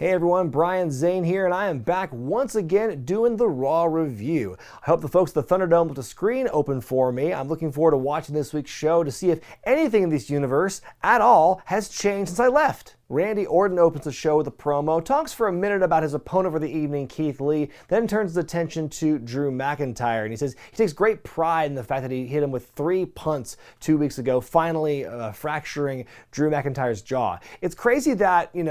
Hey everyone, Brian Zane here, and I am back once again doing the Raw review. I hope the folks at the Thunderdome with the screen open for me. I'm looking forward to watching this week's show to see if anything in this universe at all has changed since I left. Randy Orton opens the show with a promo, talks for a minute about his opponent for the evening, KEITHLEE, then turns his attention to Drew McIntyre, and he says he takes great pride in the fact that he hit him with 3 punts 2 weeks ago, finally fracturing Drew McIntyre's jaw. It's crazy that, in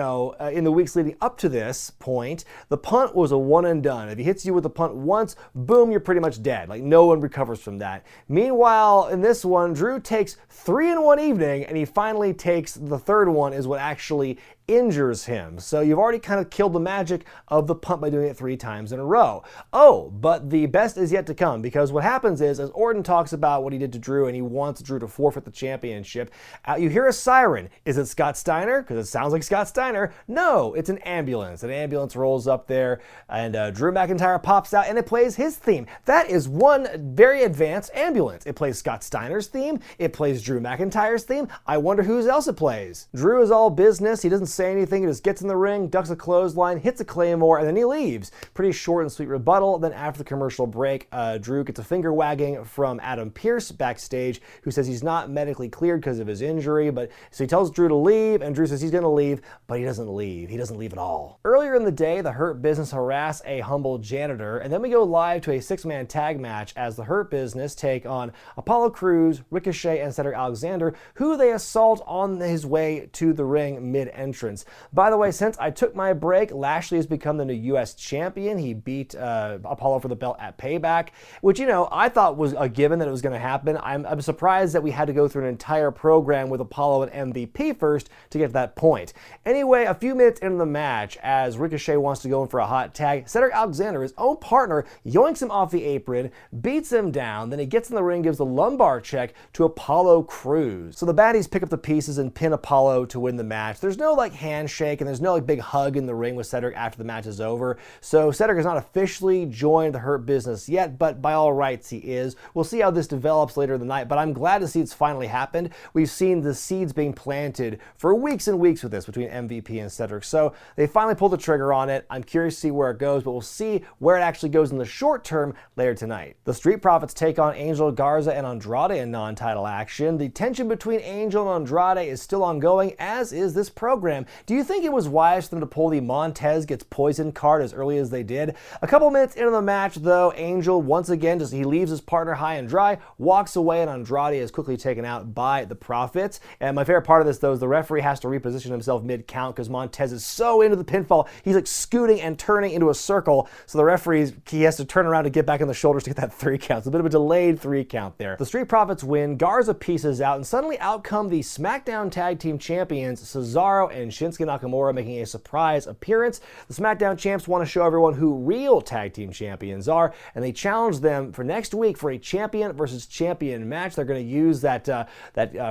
the weeks leading up to this point, the punt was a one and done. If he hits you with the punt once, boom, you're pretty much dead. Like, no one recovers from that. Meanwhile, in this one, Drew takes 3 in one evening, and he finally takes the third one is what actually injures him. So you've already kind of killed the magic of the punt by doing it 3 times in a row. Oh, but the best is yet to come, because what happens is, as Orton talks about what he did to Drew and he wants Drew to forfeit the championship, you hear a siren. Is it Scott Steiner? Because it sounds like Scott Steiner. No, it's an ambulance. An ambulance rolls up there and Drew McIntyre pops out and it plays his theme. That is one very advanced ambulance. It plays Scott Steiner's theme. It plays Drew McIntyre's theme. I wonder whose else it plays. Drew is all business. He doesn't say anything. He just gets in the ring, ducks a clothesline, hits a claymore, and then he leaves. Pretty short and sweet rebuttal. Then after the commercial break, Drew gets a finger wagging from Adam Pearce backstage, who says he's not medically cleared because of his injury, so he tells Drew to leave, and Drew says he's going to leave, but he doesn't leave. He doesn't leave at all. Earlier in the day, the Hurt Business harass a humble janitor, and then we go live to a 6-man tag match as the Hurt Business take on Apollo Crews, Ricochet, and Cedric Alexander, who they assault on his way to the ring mid-entrance. By the way, since I took my break, Lashley has become the new U.S. champion. He beat Apollo for the belt at Payback, which, I thought was a given that it was going to happen. I'm surprised that we had to go through an entire program with Apollo and MVP first to get to that point. Anyway, a few minutes into the match, as Ricochet wants to go in for a hot tag, Cedric Alexander, his own partner, yoinks him off the apron, beats him down, then he gets in the ring, gives a lumbar check to Apollo Crews. So the baddies pick up the pieces and pin Apollo to win the match. There's no handshake and there's no big hug in the ring with Cedric after the match is over. So Cedric has not officially joined the Hurt Business yet, but by all rights he is. We'll see how this develops later in the night, but I'm glad to see it's finally happened. We've seen the seeds being planted for weeks and weeks with this between MVP and Cedric. So they finally pulled the trigger on it. I'm curious to see where it goes, but we'll see where it actually goes in the short term later tonight. The Street Profits take on Angel Garza and Andrade in non-title action. The tension between Angel and Andrade is still ongoing, as is this program. Do you think it was wise for them to pull the Montez gets poisoned card as early as they did? A couple minutes into the match, though, Angel once again he leaves his partner high and dry, walks away, and Andrade is quickly taken out by the Profits. And my favorite part of this, though, is the referee has to reposition himself mid-count because Montez is so into the pinfall, he's like scooting and turning into a circle. So the referee, he has to turn around to get back on the shoulders to get that 3 count. It's a bit of a delayed 3 count there. The Street Profits win, Garza pieces out, and suddenly out come the SmackDown Tag Team Champions, Cesaro and Shinsuke Nakamura, making a surprise appearance. The SmackDown champs want to show everyone who real tag team champions are, and they challenge them for next week for a champion versus champion match. They're going to use that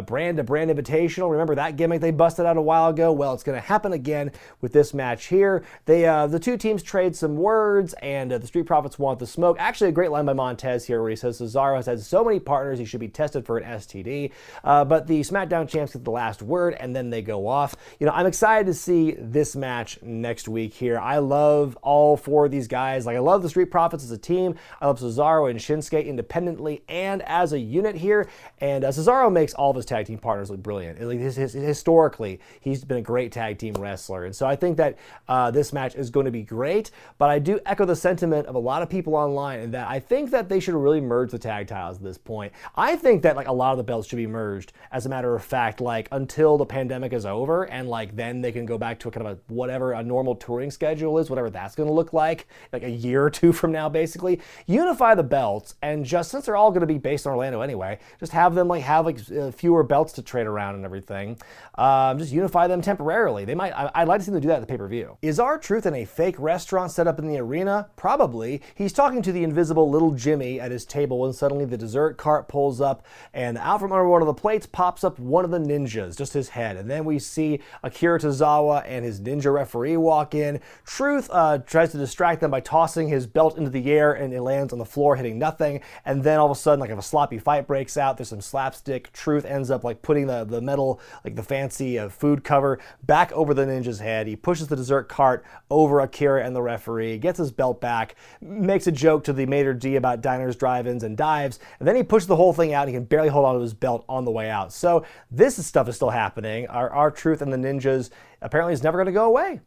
brand-to-brand invitational. Remember that gimmick they busted out a while ago? Well, it's going to happen again with this match here. The 2 teams trade some words, and the Street Profits want the smoke. Actually, a great line by Montez here where he says Cesaro has had so many partners he should be tested for an STD, but the SmackDown champs get the last word, and then they go off. I'm excited to see this match next week here. I love all 4 of these guys. I love the Street Profits as a team. I love Cesaro and Shinsuke independently and as a unit here. And Cesaro makes all of his tag team partners look brilliant. Historically, he's been a great tag team wrestler. And so I think that this match is going to be great. But I do echo the sentiment of a lot of people online in that I think that they should really merge the tag titles at this point. I think that a lot of the belts should be merged, as a matter of fact, until the pandemic is over, and then they can go back to a kind of whatever a normal touring schedule is, whatever that's going to look like a year or 2 from now, basically. Unify the belts, and just since they're all going to be based in Orlando anyway, just have them have fewer belts to trade around and everything. Just unify them temporarily. I'd like to see them do that at the pay-per-view. Is R-Truth in a fake restaurant set up in the arena? Probably. He's talking to the invisible little Jimmy at his table when suddenly the dessert cart pulls up, and out from under one of the plates pops up one of the ninjas, just his head. And then we see Akira Akira Tozawa and his ninja referee walk in. Truth tries to distract them by tossing his belt into the air, and it lands on the floor hitting nothing. And then all of a sudden, like, if a sloppy fight breaks out, there's some slapstick. Truth ends up like putting the metal, like the fancy food cover, back over the ninja's head. He pushes the dessert cart over Akira and the referee, gets his belt back, makes a joke to the maitre d' about diners, drive-ins, and dives, and then he pushes the whole thing out. He can barely hold on to his belt on the way out. So this stuff is still happening. Our Truth and the Ninjas apparently is never going to go away.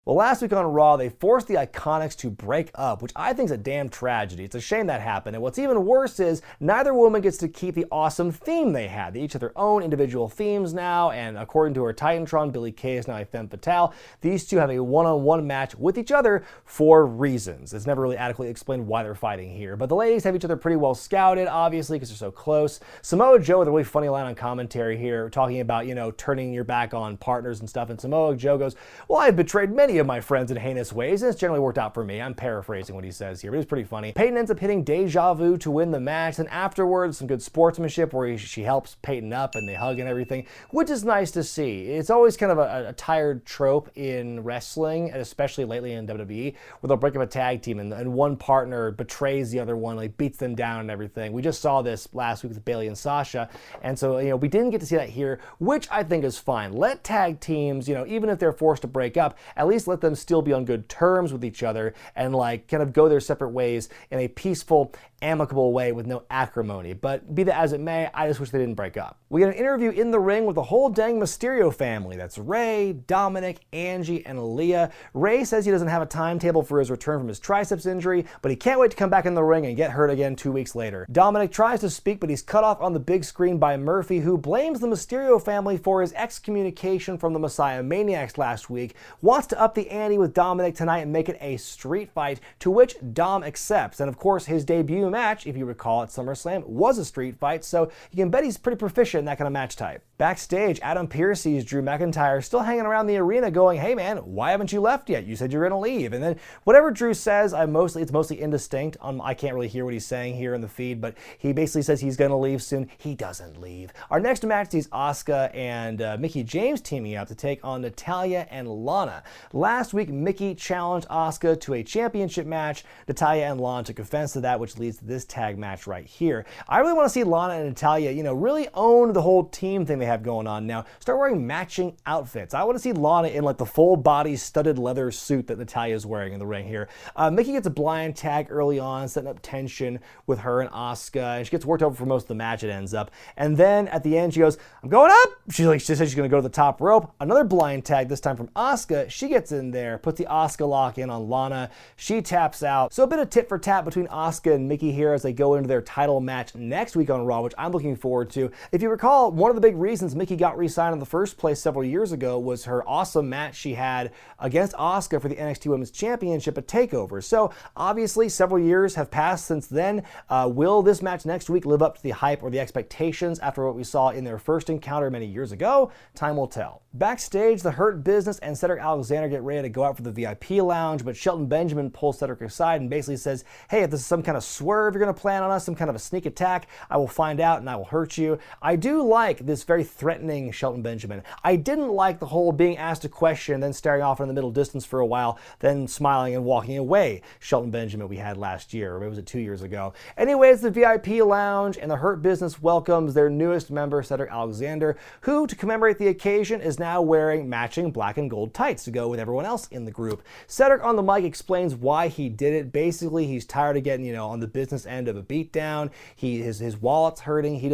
Well, last week on Raw, they forced the Iconics to break up, which I think is a damn tragedy. It's a shame that happened, and what's even worse is neither woman gets to keep the awesome theme they had. They each have their own individual themes now, and according to her Titantron, Billie Kay is now a femme fatale. These two have a one-on-one match with each other for reasons. It's never really adequately explained why they're fighting here, but the ladies have each other pretty well scouted, obviously, because they're so close. Samoa Joe with a really funny line on commentary here, talking about, you know, turning your back on partners and stuff, and Samoa Joe goes, "Well, I've betrayed many of my friends in heinous ways, and it's generally worked out for me." I'm paraphrasing what he says here, but it's pretty funny. Peyton ends up hitting Deja Vu to win the match, and afterwards, some good sportsmanship where she helps Peyton up and they hug and everything, which is nice to see. It's always kind of a tired trope in wrestling, and especially lately in WWE, where they'll break up a tag team and one partner betrays the other one, like beats them down and everything. We just saw this last week with Bayley and Sasha, and so, you know, we didn't get to see that here, which I think is fine. Let tag teams, you know, even if they're forced to break up, at least let them still be on good terms with each other and like kind of go their separate ways in a peaceful, amicable way with no acrimony. But be that as it may, I just wish they didn't break up. We get an interview in the ring with the whole dang Mysterio family. That's Rey, Dominic, Angie, and Aaliyah. Rey says he doesn't have a timetable for his return from his triceps injury, but he can't wait to come back in the ring and get hurt again 2 weeks later. Dominic tries to speak, but he's cut off on the big screen by Murphy, who blames the Mysterio family for his excommunication from the Messiah Maniacs last week, wants to up the ante with Dominic tonight and make it a street fight, to which Dom accepts. And of course, his debut match, if you recall, at SummerSlam was a street fight, so you can bet he's pretty proficient in that kind of match type. Backstage, Adam Pearce sees Drew McIntyre still hanging around the arena going, "Hey man, why haven't you left yet? You said you were gonna leave." And then whatever Drew says, it's mostly indistinct. I can't really hear what he's saying here in the feed, but he basically says he's gonna leave soon. He doesn't leave. Our next match sees Asuka and Mickie James teaming up to take on Natalya and Lana. Last week, Mickie challenged Asuka to a championship match. Natalya and Lana took offense to that, which leads to this tag match right here. I really want to see Lana and Natalya, you know, really own the whole team thing they have going on now. Start wearing matching outfits. I want to see Lana in like the full body studded leather suit that Natalya is wearing in the ring here. Mickie gets a blind tag early on, setting up tension with her and Asuka, and she gets worked over for most of the match, it ends up. And then at the end, she goes, "I'm going up!" She says she's going to go to the top rope. Another blind tag, this time from Asuka. She gets in there, puts the Asuka lock in on Lana. She taps out. So a bit of tit for tat between Asuka and Mickie here as they go into their title match next week on Raw, which I'm looking forward to. If you recall, one of the big reasons Mickie got re-signed in the first place several years ago was her awesome match she had against Asuka for the NXT Women's Championship at TakeOver. So obviously several years have passed since then. Will this match next week live up to the hype or the expectations after what we saw in their first encounter many years ago? Time will tell. Backstage, the Hurt Business and Cedric Alexander get ready to go out for the VIP lounge, but Shelton Benjamin pulls Cedric aside and basically says, "Hey, if this is some kind of swerve you're going to plan on us, some kind of a sneak attack, I will find out and I will hurt you." I do like this very threatening Shelton Benjamin. I didn't like the whole being asked a question, then staring off in the middle distance for a while, then smiling and walking away Shelton Benjamin we had last year, or maybe was it 2 years ago. Anyways, the VIP lounge and the Hurt Business welcomes their newest member, Cedric Alexander, who, to commemorate the occasion, is now wearing matching black and gold tights to go with everyone else in the group. Cedric on the mic explains why he did it. Basically, he's tired of getting, you know, on the business end of a beatdown. His wallet's hurting. He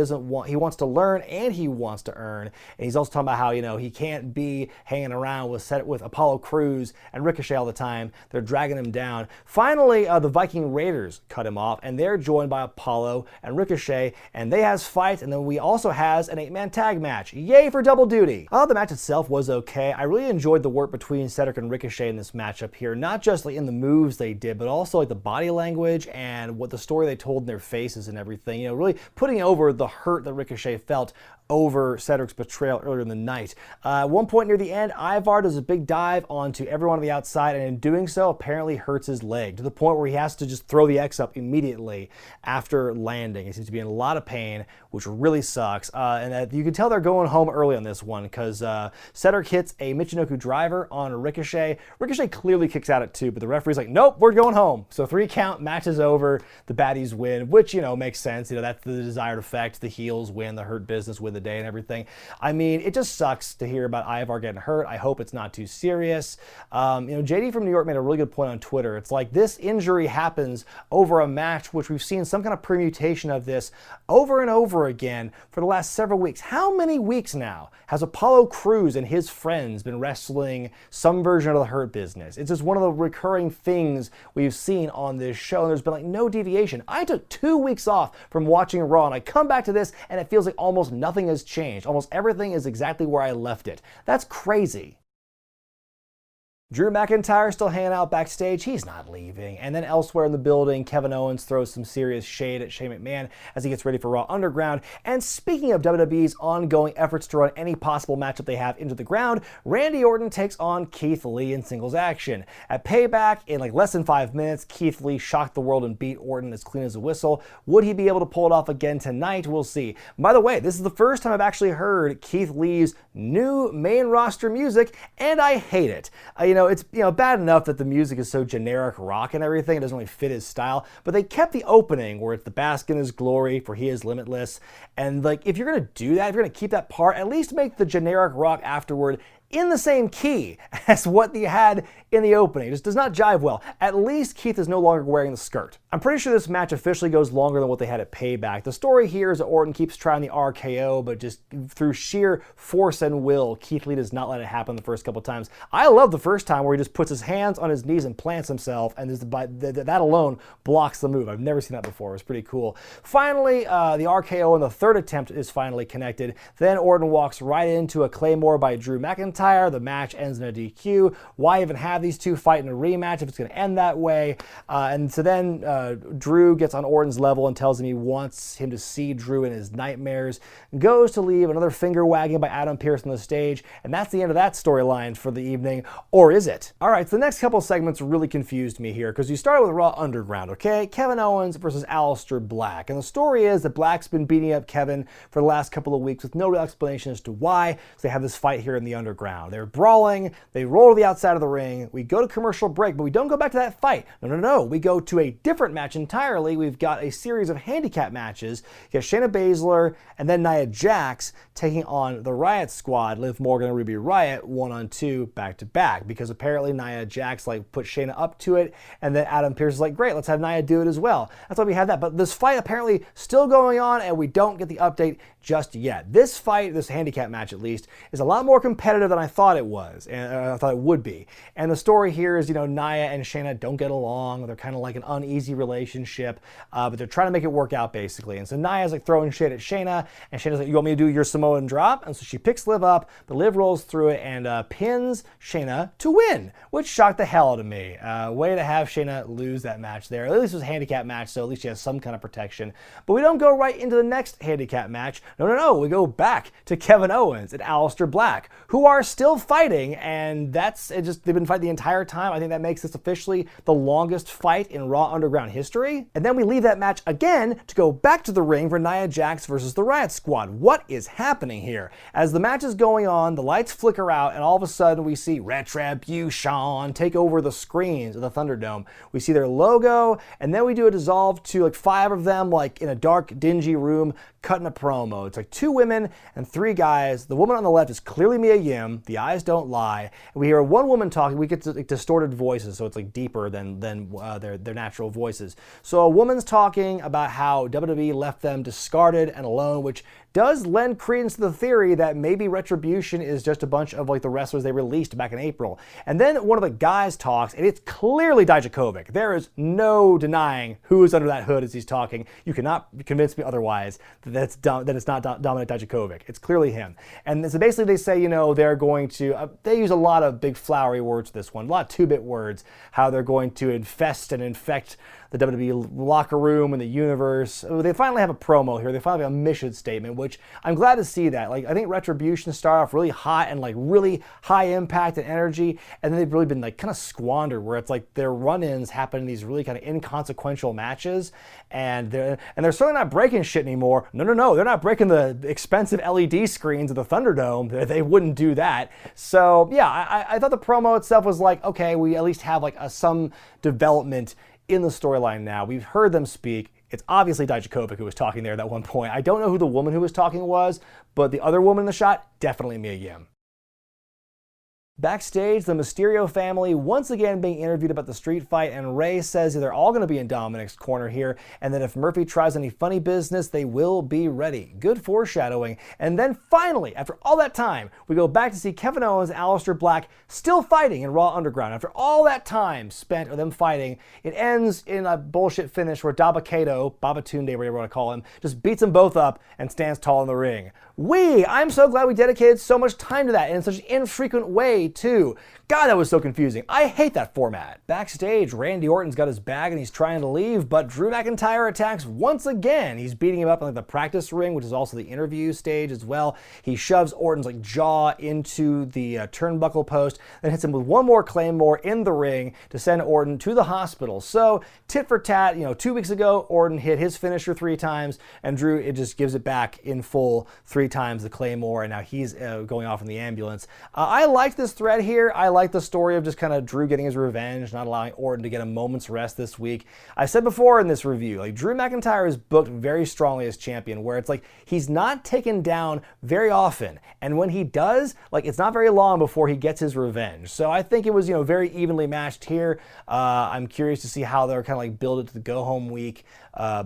wants to learn and he wants to earn. And he's also talking about how, you know, he can't be hanging around with Apollo Crews and Ricochet all the time. They're dragging him down. Finally, the Viking Raiders cut him off, and they're joined by Apollo and Ricochet, and they has fight, and then we also has an 8-man tag match. Yay for double duty! The match itself was okay. I really enjoyed the work between Cedric and Ricochet in this matchup here, not just like in the moves they did, but also like the body language and what the story they told in their faces and everything. You know, really putting over the hurt that Ricochet felt over Cedric's betrayal earlier in the night. At one point near the end, Ivar does a big dive onto everyone on the outside, and in doing so, apparently hurts his leg to the point where he has to just throw the X up immediately after landing. He seems to be in a lot of pain, which really sucks. And you can tell they're going home early on this one because Cedric hits a Michinoku driver on Ricochet. Ricochet clearly kicks out at 2, but the referee's like, nope, we're going home. So 3 count, match is over, the baddies win, which, you know, makes sense. You know, that's the desired effect. The heels win, the Hurt Business win the day and everything. I mean, it just sucks to hear about Ivar getting hurt. I hope it's not too serious. You know, JD from New York made a really good point on Twitter. It's like this injury happens over a match, which we've seen some kind of permutation of this over and over again for the last several weeks. How many weeks now has Apollo Crews and his friends been wrestling some version of the Hurt Business? It's just one of the recurring things we've seen on this show, and there's been like no deviation. I took 2 weeks off from watching Raw, and I come back to this, and it feels like almost nothing has changed. Almost everything is exactly where I left it. That's crazy. Drew McIntyre still hanging out backstage. He's not leaving. And then elsewhere in the building, Kevin Owens throws some serious shade at Shane McMahon as he gets ready for Raw Underground. And speaking of WWE's ongoing efforts to run any possible matchup they have into the ground, Randy Orton takes on Keith Lee in singles action. At Payback, in like less than 5 minutes, Keith Lee shocked the world and beat Orton as clean as a whistle. Would he be able to pull it off again tonight? We'll see. By the way, this is the first time I've actually heard Keith Lee's new main roster music, and I hate it. You know, it's bad enough that the music is so generic rock and everything, it doesn't really fit his style, but they kept the opening where it's the bask in his glory, for he is limitless. And like, if you're gonna do that, if you're gonna keep that part, at least make the generic rock afterward in the same key as what they had in the opening. It just does not jive well. At least Keith is no longer wearing the skirt. I'm pretty sure this match officially goes longer than what they had at Payback. The story here is that Orton keeps trying the RKO, but just through sheer force and will, Keith Lee does not let it happen the first couple times. I love the first time where he just puts his hands on his knees and plants himself, and that alone blocks the move. I've never seen that before. It was pretty cool. Finally, the RKO in the third attempt is finally connected. Then Orton walks right into a Claymore by Drew McIntyre. The match ends in a DQ. Why even have these two fight in a rematch if it's going to end that way? And so then Drew gets on Orton's level and tells him he wants him to see Drew in his nightmares. Goes to leave, another finger wagging by Adam Pearce on the stage, and that's the end of that storyline for the evening. Or is it? All right, so the next couple segments really confused me here because you started with Raw Underground, okay? Kevin Owens versus Aleister Black. And the story is that Black's been beating up Kevin for the last couple of weeks with no real explanation as to why. So they have this fight here in the Underground. They're brawling, they roll to the outside of the ring, we go to commercial break, but we don't go back to that fight. No, we go to a different match entirely. We've got a series of handicap matches. You got Shayna Baszler and then Nia Jax taking on the Riot Squad, Liv Morgan and Ruby Riott, 1-on-2 back-to-back, because apparently Nia Jax like put Shayna up to it, and then Adam Pearce is like, great, let's have Nia do it as well. That's why we have that. But this fight apparently still going on, and we don't get the update just yet. This fight, this handicap match at least, is a lot more competitive than I thought it was, and I thought it would be. And the story here is, Nia and Shayna don't get along. They're kind of like an uneasy relationship, but they're trying to make it work out basically. And so Nia's like throwing shit at Shayna, and Shayna's like, you want me to do your Samoan drop? And so she picks Liv up, but Liv rolls through it and pins Shayna to win, which shocked the hell out of me. Way to have Shayna lose that match there. At least it was a handicap match, so at least she has some kind of protection. But we don't go right into the next handicap match. No, we go back to Kevin Owens and Aleister Black, who are still fighting, and they've been fighting the entire time. I think that makes this officially the longest fight in Raw Underground history. And then we leave that match again to go back to the ring for Nia Jax versus the Riot Squad. What is happening here? As the match is going on, the lights flicker out, and all of a sudden we see Retribution take over the screens of the Thunderdome. We see their logo, and then we do a dissolve to like 5 of them, like in a dark, dingy room, cutting a promo. It's like 2 women and 3 guys. The woman on the left is clearly Mia Yim. The eyes don't lie. And we hear one woman talking. We get to, like, distorted voices, so it's like deeper than their natural voices. So a woman's talking about how WWE left them discarded and alone, which does lend credence to the theory that maybe Retribution is just a bunch of like the wrestlers they released back in April. And then one of the guys talks, and it's clearly Dijakovic. There is no denying who's under that hood as he's talking. You cannot convince me otherwise that it's not Dominik Dijakovic. It's clearly him. And so basically they say, they're going to, they use a lot of big flowery words for this one, a lot of 2-bit words, how they're going to infest and infect the WWE locker room and the universe. They finally have a promo here. They finally have a mission statement, which I'm glad to see that. Like, I think Retribution started off really hot and like really high impact and energy, and then they've really been like kind of squandered, where it's like their run-ins happen in these really kind of inconsequential matches, and they're certainly not breaking shit anymore. No, they're not breaking the expensive LED screens of the Thunderdome. They wouldn't do that. So yeah, I thought the promo itself was like, okay, we at least have like some development in the storyline now. We've heard them speak. It's obviously Dijakovic who was talking there at that one point. I don't know who the woman who was talking was, but the other woman in the shot, definitely Mia Yim. Backstage, the Mysterio family once again being interviewed about the street fight, and Ray says they're all going to be in Dominik's corner here, and that if Murphy tries any funny business, they will be ready. Good foreshadowing. And then finally, after all that time, we go back to see Kevin Owens and Aleister Black still fighting in Raw Underground. After all that time spent with them fighting, it ends in a bullshit finish where Dabba-Kato, Babatunde, whatever you want to call him, just beats them both up and stands tall in the ring. I'm so glad we dedicated so much time to that, and in such an infrequent way, too. God, that was so confusing. I hate that format. Backstage, Randy Orton's got his bag and he's trying to leave, but Drew McIntyre attacks once again. He's beating him up in like the practice ring, which is also the interview stage as well. He shoves Orton's like jaw into the turnbuckle post, then hits him with one more Claymore in the ring to send Orton to the hospital. So, tit for tat, 2 weeks ago, Orton hit his finisher 3 times, and Drew, it just gives it back in full 3 times the Claymore, and now he's going off in the ambulance. I like this thread here. I like the story of just kind of Drew getting his revenge, not allowing Orton to get a moment's rest this week. I said before in this review, like, Drew McIntyre is booked very strongly as champion, where it's like he's not taken down very often, and when he does, like, it's not very long before he gets his revenge. So I think it was, very evenly matched here. I'm curious to see how they're kind of like build it to the go-home week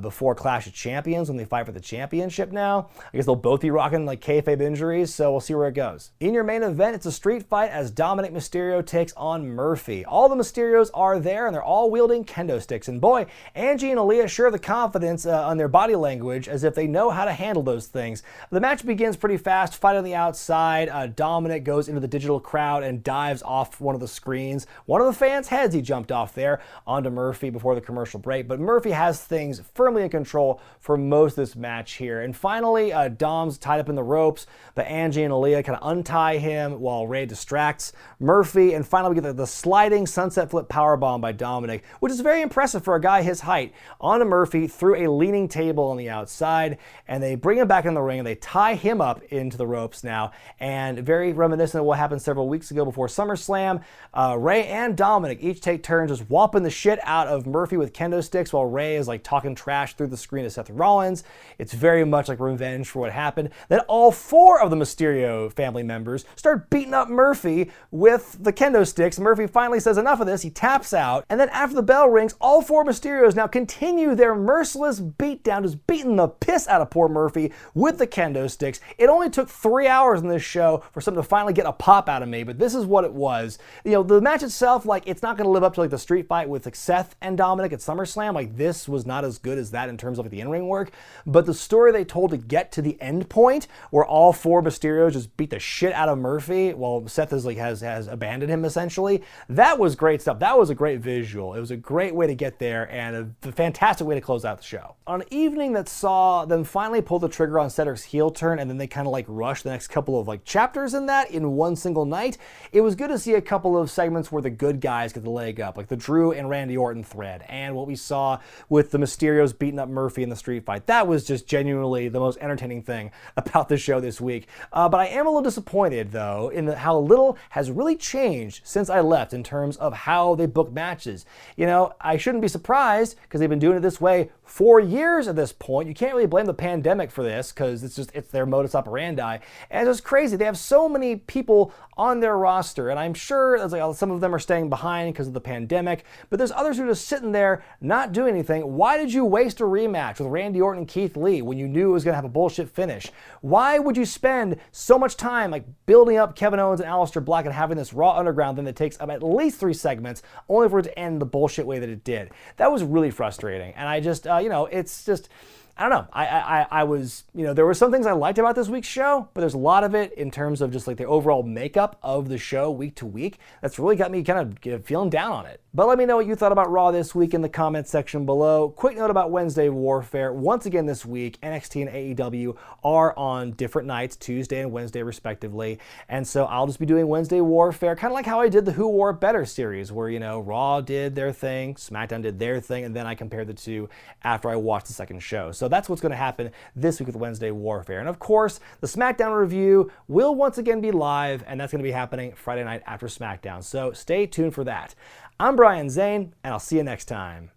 before Clash of Champions when they fight for the championship now. I guess they'll both be rocking like kayfabe injuries, so we'll see where it goes. In your main event, it's a street fight as Dominik Mysterio takes on Murphy. All the Mysterios are there, and they're all wielding kendo sticks. And boy, Angie and Aaliyah sure have the confidence on their body language, as if they know how to handle those things. The match begins pretty fast, fight on the outside. Dominik goes into the digital crowd and dives off one of the screens. One of the fans' heads he jumped off there onto Murphy before the commercial break, but Murphy has things firmly in control for most of this match here. And finally, Dom's tied up in the ropes, but Angie and Aaliyah kind of untie him while Ray distracts Murphy, and finally we get the sliding sunset flip powerbomb by Dominik, which is very impressive for a guy his height, onto Murphy through a leaning table on the outside, and they bring him back in the ring and they tie him up into the ropes now, and very reminiscent of what happened several weeks ago before SummerSlam. Ray and Dominik each take turns just whopping the shit out of Murphy with kendo sticks while Ray is like talking trash through the screen to Seth Rollins. It's very much like revenge for what happened. Then all 4 of the Mysterio family members start beating up Murphy with the kendo sticks. Murphy finally says enough of this, he taps out, and then after the bell rings, all 4 Mysterios now continue their merciless beatdown, just beating the piss out of poor Murphy with the kendo sticks. It only took 3 hours in this show for something to finally get a pop out of me, but this is what it was. The match itself, like, it's not going to live up to like the street fight with like Seth and Dominik at SummerSlam. Like, this was not as good as that in terms of like the in-ring work, but the story they told to get to the end point where all 4 Mysterios just beat the shit out of Murphy while Seth is like has abandoned him essentially, that was great stuff. That was a great visual. It was a great way to get there and a fantastic way to close out the show. On an evening that saw them finally pull the trigger on Cedric's heel turn, and then they kind of like rush the next couple of like chapters in that in one single night, it was good to see a couple of segments where the good guys get the leg up, like the Drew and Randy Orton thread, and what we saw with the Mysterios beating up Murphy in the street fight. That was just genuinely the most entertaining thing about the show this week. But I am a little disappointed though in how little has really changed since I left in terms of how they book matches. I shouldn't be surprised because they've been doing it this way for years at this point. You can't really blame the pandemic for this because it's their modus operandi. And it's just crazy. They have so many people on their roster, and I'm sure some of them are staying behind because of the pandemic, but there's others who are just sitting there not doing anything. Why did you waste a rematch with Randy Orton and Keith Lee when you knew it was going to have a bullshit finish? Why would you spend so much time like building up Kevin Owens and Aleister Black and having this Raw Underground thing that takes up at least 3 segments only for it to end the bullshit way that it did? That was really frustrating, and I just, it's just, I don't know. I was, you know, there were some things I liked about this week's show, but there's a lot of it in terms of just like the overall makeup of the show week to week that's really got me kind of feeling down on it. But let me know what you thought about Raw this week in the comments section below. Quick note about Wednesday Warfare. Once again this week, NXT and AEW are on different nights, Tuesday and Wednesday respectively. And so I'll just be doing Wednesday Warfare, kind of like how I did the Who Wore It Better series, where, you know, Raw did their thing, SmackDown did their thing, and then I compared the two after I watched the second show. So that's what's going to happen this week with Wednesday Warfare. And of course, the SmackDown review will once again be live, and that's going to be happening Friday night after SmackDown. So stay tuned for that. I'm Brian Zane, and I'll see you next time.